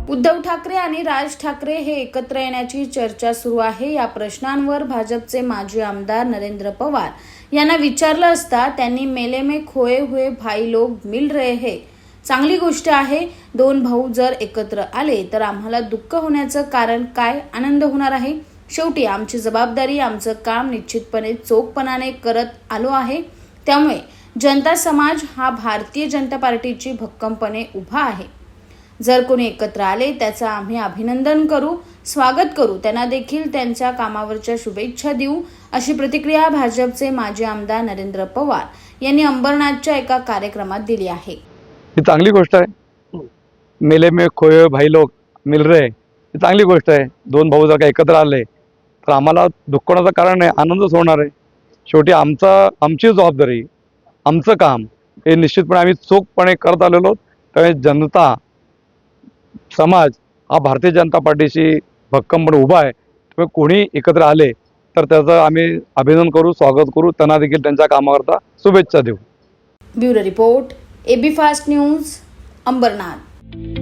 उद्धव ठाकरे आणि राज ठाकरे हे एकत्र येण्याची चर्चा सुरू आहे। या प्रश्नांवर भाजपचे माजी आमदार नरेंद्र पवार यांना विचारलं असता त्यांनी मेले में खोए हुए भाई लोग मिल रहे हैं, चांगली गोष्ट आहे। दोन भाऊ जर एकत्र आले तर आम्हाला दुःख होण्याचं कारण काय, आनंद होणार आहे। शेवटी आमची जबाबदारी, आमचं काम निश्चितपणे चोखपणाने करत आलो आहे। त्यामुळे जनता समाज हा भारतीय जनता पार्टीची भक्कमपणे उभा आहे। जर कोणी एकत्र आले त्याचं आम्ही अभिनंदन करू, स्वागत करू, त्यांना देखील त्यांच्या कामावरच्या शुभेच्छा देऊ, अशी प्रतिक्रिया भाजपचे माजी आमदार नरेंद्र पवार यांनी अंबरनाथच्या एका कार्यक्रमात दिली आहे। ही चांगली गोष्ट आहे। मेले में खोए भाई लोग मिल रहे, ही चांगली गोष्ट आहे। दोन भाऊ जर का एकत्र आले तर आम्हाला दुःख होण्याचं कारण नाही, आनंदच होणार आहे। शेवटी आमची जबाबदारी, आमचं काम हे निश्चितपणे आम्ही चोखपणे करत आलेलो। त्यामुळे जनता समाज हा भारतीय जनता पार्टीशी भक्कमपणे उभा आहे। त्यामुळे कोणी एकत्र आले तर त्याचं आम्ही अभिनंदन करू, स्वागत करू, त्यांना देखील त्यांच्या कामाकरता शुभेच्छा देऊ। Bureau report, AB fast news, Ambernath.